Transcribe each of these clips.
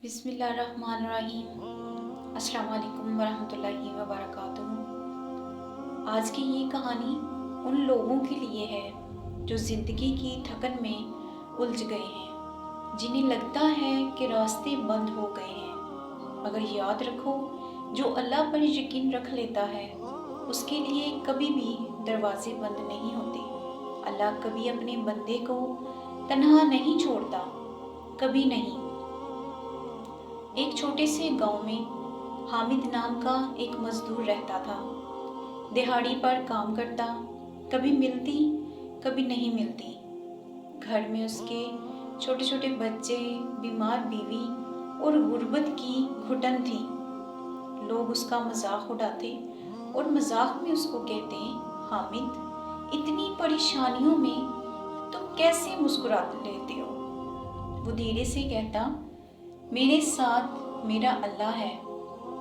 بسم اللہ الرحمن الرحیم۔ السلام علیکم ورحمۃ اللہ وبرکاتہ۔ آج کی یہ کہانی ان لوگوں کے لیے ہے جو زندگی کی تھکن میں الجھ گئے ہیں، جنہیں لگتا ہے کہ راستے بند ہو گئے ہیں، مگر یاد رکھو جو اللہ پر یقین رکھ لیتا ہے اس کے لیے کبھی بھی دروازے بند نہیں ہوتے۔ اللہ کبھی اپنے بندے کو تنہا نہیں چھوڑتا، کبھی نہیں۔ ایک چھوٹے سے گاؤں میں حامد نام کا ایک مزدور رہتا تھا۔ دہاڑی پر کام کرتا، کبھی ملتی کبھی نہیں ملتی۔ گھر میں اس کے چھوٹے چھوٹے بچے، بیمار بیوی اور غربت کی گھٹن تھی۔ لوگ اس کا مذاق اڑاتے اور مذاق میں اس کو کہتے، حامد، اتنی پریشانیوں میں تم کیسے مسکرا لیتے ہو؟ وہ دھیرے سے کہتا، میرے ساتھ میرا اللہ ہے،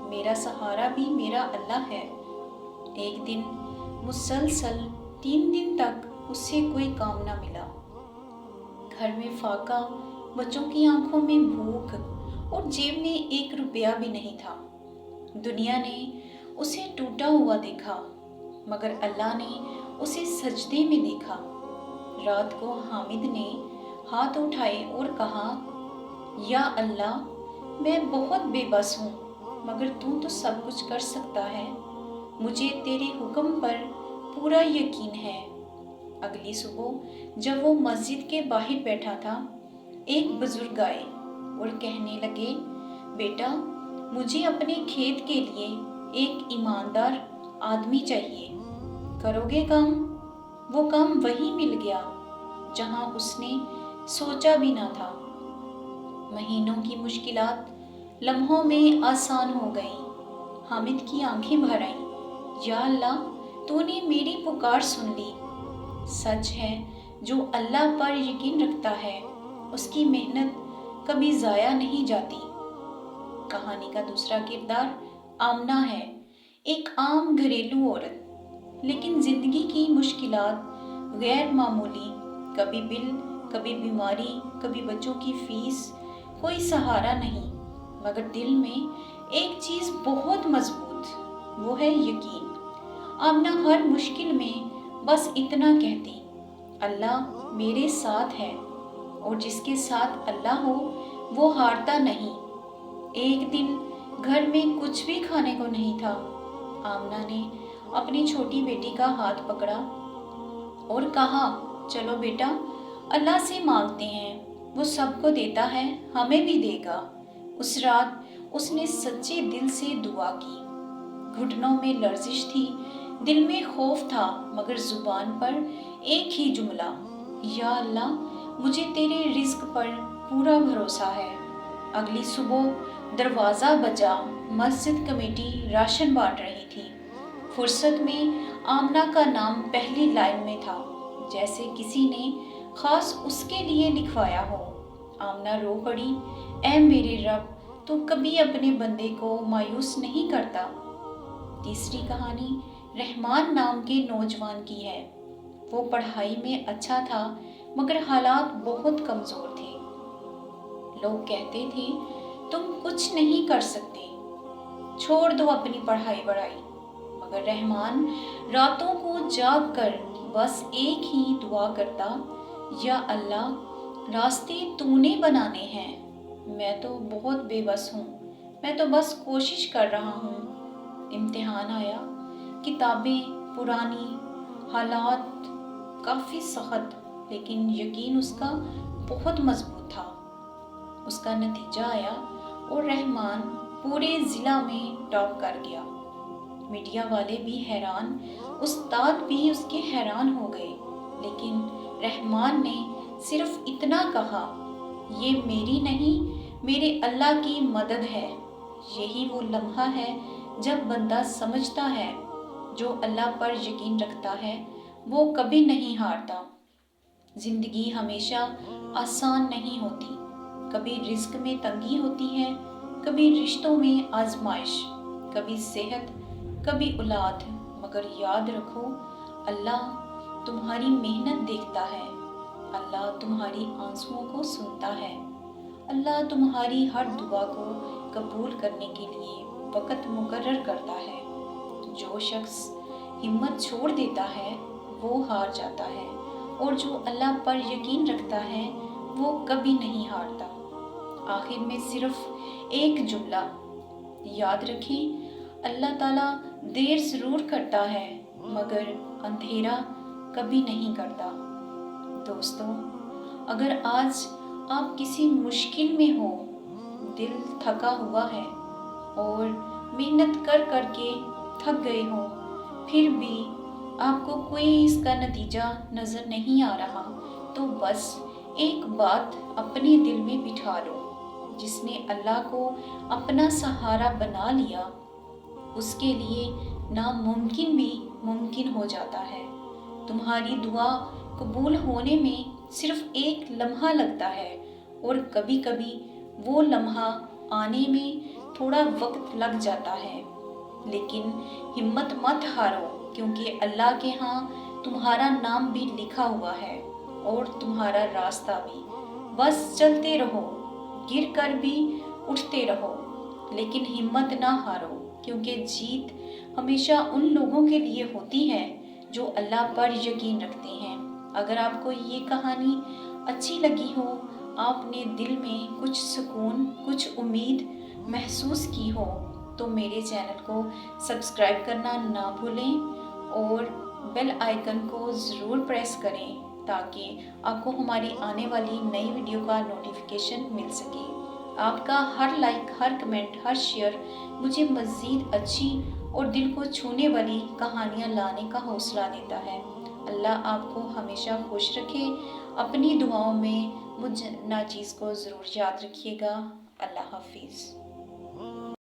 میرا سہارا بھی میرا اللہ ہے۔ ایک دن مسلسل 3 دن تک اس سے کوئی کام نہ ملا۔ گھر میں فاقہ، بچوں کی آنکھوں میں بھوک اور جیب میں 1 روپیہ بھی نہیں تھا۔ دنیا نے اسے ٹوٹا ہوا دیکھا، مگر اللہ نے اسے سجدے میں دیکھا۔ رات کو حامد نے ہاتھ اٹھائے اور کہا، یا اللہ، میں بہت بے بس ہوں، مگر تو سب کچھ کر سکتا ہے۔ مجھے تیرے حکم پر پورا یقین ہے۔ اگلی صبح جب وہ مسجد کے باہر بیٹھا تھا، ایک بزرگ آئے اور کہنے لگے، بیٹا، مجھے اپنے کھیت کے لیے ایک ایماندار آدمی چاہیے، کرو گے کام؟ وہ کام وہی مل گیا جہاں اس نے سوچا بھی نہ تھا۔ مہینوں کی مشکلات لمحوں میں آسان ہو گئیں۔ حامد کی آنکھیں بھر آئیں۔ یا اللہ، تو نے میری پکار سن لی۔ سچ ہے، جو اللہ پر یقین رکھتا ہے اس کی محنت کبھی ضائع نہیں جاتی۔ کہانی کا دوسرا کردار آمنہ ہے، ایک عام گھریلو عورت، لیکن زندگی کی مشکلات غیر معمولی، کبھی بل، کبھی بیماری، کبھی بچوں کی فیس، کوئی سہارا نہیں، مگر دل میں ایک چیز بہت مضبوط، وہ ہے یقین۔ آمنہ ہر مشکل میں بس اتنا کہتی، اللہ میرے ساتھ ہے، اور جس کے ساتھ اللہ ہو وہ ہارتا نہیں۔ ایک دن گھر میں کچھ بھی کھانے کو نہیں تھا۔ آمنہ نے اپنی چھوٹی بیٹی کا ہاتھ پکڑا اور کہا، چلو بیٹا، اللہ سے مانگتے ہیں، وہ سب کو دیتا ہے، ہمیں بھی دے گا۔ اس رات اس نے سچے دل سے دعا کی۔ گھٹنوں میں لرزش تھی، دل میں خوف تھا، مگر زبان پر ایک ہی جملہ، یا اللہ، مجھے تیرے رزق پر پورا بھروسہ ہے۔ اگلی صبح دروازہ بجا، مسجد کمیٹی راشن بانٹ رہی تھی۔ فرصت میں آمنہ کا نام پہلی لائن میں تھا، جیسے کسی نے خاص اس کے لیے لکھوایا ہو۔ آمنہ رو پڑی، اے میرے رب، تو کبھی اپنے بندے کو مایوس نہیں کرتا۔ تیسری کہانی رحمان نام کے نوجوان کی ہے۔ وہ پڑھائی میں اچھا تھا، مگر حالات بہت کمزور تھے۔ لوگ کہتے تھے، تم کچھ نہیں کر سکتے، چھوڑ دو اپنی پڑھائی بڑھائی، مگر رحمان راتوں کو جاگ کر بس ایک ہی دعا کرتا، یا اللہ، راستے تو نے بنانے ہیں، میں تو بہت بے بس ہوں، میں تو بس کوشش کر رہا ہوں۔ امتحان آیا، کتابیں پرانی، حالات کافی سخت، لیکن یقین اس کا بہت مضبوط تھا۔ اس کا نتیجہ آیا اور رحمان پورے ضلع میں ٹاپ کر گیا۔ میڈیا والے بھی حیران، استاد بھی اس کے حیران ہو گئے، لیکن رحمان نے صرف اتنا کہا، یہ میری نہیں، میرے اللہ کی مدد ہے۔ یہی وہ لمحہ ہے جب بندہ سمجھتا ہے جو اللہ پر یقین رکھتا ہے وہ کبھی نہیں ہارتا۔ زندگی ہمیشہ آسان نہیں ہوتی، کبھی رزق میں تنگی ہوتی ہے، کبھی رشتوں میں آزمائش، کبھی صحت، کبھی اولاد، مگر یاد رکھو، اللہ تمہاری محنت دیکھتا ہے، اللہ تمہاری آنسوؤں کو سنتا ہے۔ اللہ تمہاری ہر دعا کو قبول کرنے کے لیے وقت مقرر کرتا ہے۔ جو شخص ہمت چھوڑ دیتا ہے وہ ہار جاتا ہے، اور جو اللہ پر یقین رکھتا ہے وہ کبھی نہیں ہارتا۔ آخر میں صرف ایک جملہ یاد رکھیں، اللہ تعالیٰ دیر ضرور کرتا ہے مگر اندھیرا کبھی نہیں کرتا۔ دوستو، اگر آج آپ کسی مشکل میں ہو، دل تھکا ہوا ہے اور محنت کر کر کے تھک گئے ہو، پھر بھی آپ کو کوئی اس کا نتیجہ نظر نہیں آ رہا، تو بس ایک بات اپنے دل میں بٹھا لو، جس نے اللہ کو اپنا سہارا بنا لیا اس کے لیے ناممکن بھی ممکن ہو جاتا ہے۔ تمہاری دعا قبول ہونے میں صرف ایک لمحہ لگتا ہے، اور کبھی کبھی وہ لمحہ آنے میں تھوڑا وقت لگ جاتا ہے، لیکن ہمت مت ہارو، کیونکہ اللہ کے ہاں تمہارا نام بھی لکھا ہوا ہے اور تمہارا راستہ بھی۔ بس چلتے رہو، گر کر بھی اٹھتے رہو، لیکن ہمت نہ ہارو، کیونکہ جیت ہمیشہ ان لوگوں کے لیے ہوتی ہے جو اللہ پر یقین رکھتے ہیں۔ اگر آپ کو یہ کہانی اچھی لگی ہو، آپ نے دل میں کچھ سکون، کچھ امید محسوس کی ہو، تو میرے چینل کو سبسکرائب کرنا نہ بھولیں اور بیل آئیکن کو ضرور پریس کریں تاکہ آپ کو ہماری آنے والی نئی ویڈیو کا نوٹیفیکیشن مل سکے۔ آپ کا ہر لائک، ہر کمنٹ، ہر شیئر مجھے مزید اچھی اور دل کو چھونے والی کہانیاں لانے کا حوصلہ دیتا ہے۔ اللہ آپ کو ہمیشہ خوش رکھے۔ اپنی دعاؤں میں مجھ ناچیز کو ضرور یاد رکھیے گا۔ اللہ حافظ۔